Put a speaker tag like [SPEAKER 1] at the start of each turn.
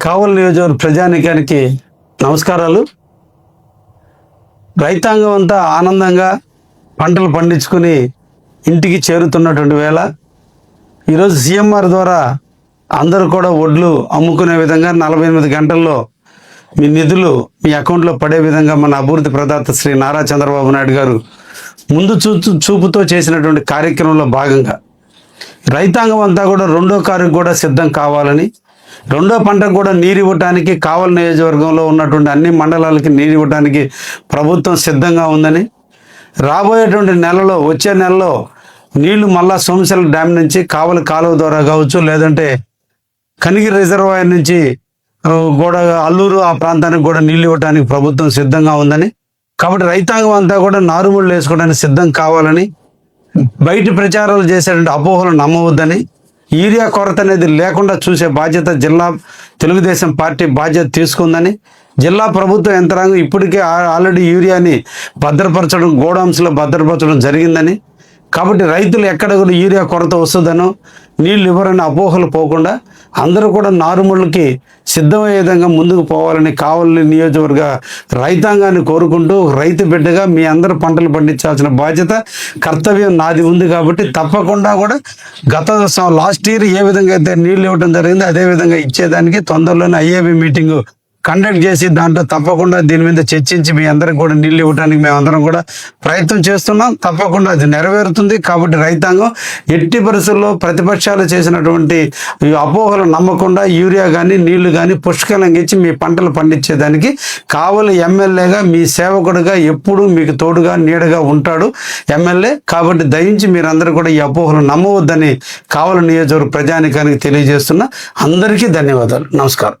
[SPEAKER 1] కావలి నియోజకవర్గ ప్రజానీకానికి నమస్కారాలు. రైతాంగం అంతా ఆనందంగా పంటలు పండించుకుని ఇంటికి చేరుతున్నటువంటి వేళ ఈరోజు సీఎంఆర్ ద్వారా అందరూ కూడా వడ్లు అమ్ముకునే విధంగా 48 గంటల్లో మీ నిధులు మీ అకౌంట్లో పడే విధంగా మన అభివృద్ధి ప్రదాత శ్రీ నారా చంద్రబాబు నాయుడు గారు ముందు చూపుతో చేసినటువంటి కార్యక్రమంలో భాగంగా రైతాంగం అంతా కూడా రెండో కారుకు కూడా సిద్ధం కావాలని, రెండో పంటకు కూడా నీరు ఇవ్వడానికి కావలి నియోజకవర్గంలో ఉన్నటువంటి అన్ని మండలాలకి నీరు ఇవ్వడానికి ప్రభుత్వం సిద్ధంగా ఉందని, రాబోయేటువంటి నెలలో వచ్చే నెలలో నీళ్లు మళ్ళా సోమశిల డ్యామ్ నుంచి కావలి కాలువ ద్వారా కావచ్చు, లేదంటే కనిగిరి రిజర్వాయర్ నుంచి కూడా అల్లూరు ఆ ప్రాంతానికి కూడా నీళ్లు ఇవ్వడానికి ప్రభుత్వం సిద్ధంగా ఉందని, కాబట్టి రైతాంగం అంతా కూడా నారుమూళ్ళు వేసుకోవడానికి సిద్ధం కావాలని, బయట ప్రచారాలు చేసేటువంటి అపోహలు నమ్మవద్దని, యూరియా కొరత అనేది లేకుండా చూసే బాధ్యత జిల్లా తెలుగుదేశం పార్టీ బాధ్యత తీసుకుందని, జిల్లా ప్రభుత్వ యంత్రాంగం ఇప్పటికే ఆల్రెడీ యూరియాని భద్రపరచడం, గోడౌన్స్లో భద్రపరచడం జరిగిందని, కాబట్టి రైతులు ఎక్కడ కూడా యూరియా కొరత వస్తుందనో నీళ్ళు ఇవ్వరని అపోహలు పోకుండా అందరూ కూడా నారుమూళ్ళకి సిద్ధమయ్యే విధంగా ముందుకు పోవాలని కావలి నియోజకవర్గ రైతాంగాన్ని కోరుకుంటూ, రైతు బిడ్డగా మీ అందరూ పంటలు పండించాల్సిన బాధ్యత కర్తవ్యం నాది ఉంది. కాబట్టి తప్పకుండా కూడా లాస్ట్ ఇయర్ ఏ విధంగా అయితే నీళ్ళు ఇవ్వడం జరిగిందో అదే విధంగా ఇచ్చేదానికి తొందరలోనే ఐఏబీ మీటింగు కండక్ట్ చేసి దాంట్లో తప్పకుండా దీని మీద చర్చించి మీ అందరికి కూడా నీళ్ళు ఇవ్వడానికి మేమందరం కూడా ప్రయత్నం చేస్తున్నాం. తప్పకుండా అది నెరవేరుతుంది. కాబట్టి రైతాంగం ఎట్టి పరిస్థితుల్లో ప్రతిపక్షాలు చేసినటువంటి అపోహలు నమ్మకుండా యూరియా కానీ నీళ్లు కానీ పుష్కలంగా ఇచ్చి మీ పంటలు పండించేదానికి కావలి ఎమ్మెల్యేగా మీ సేవకుడిగా ఎప్పుడూ మీకు తోడుగా నీడగా ఉంటాడు ఎమ్మెల్యే. కాబట్టి దయించి మీరందరూ కూడా ఈ అపోహలు నమ్మవద్దని కావలి నియోజకవర్గ ప్రజానీకానికి తెలియజేస్తున్నా. అందరికీ ధన్యవాదాలు. నమస్కారం.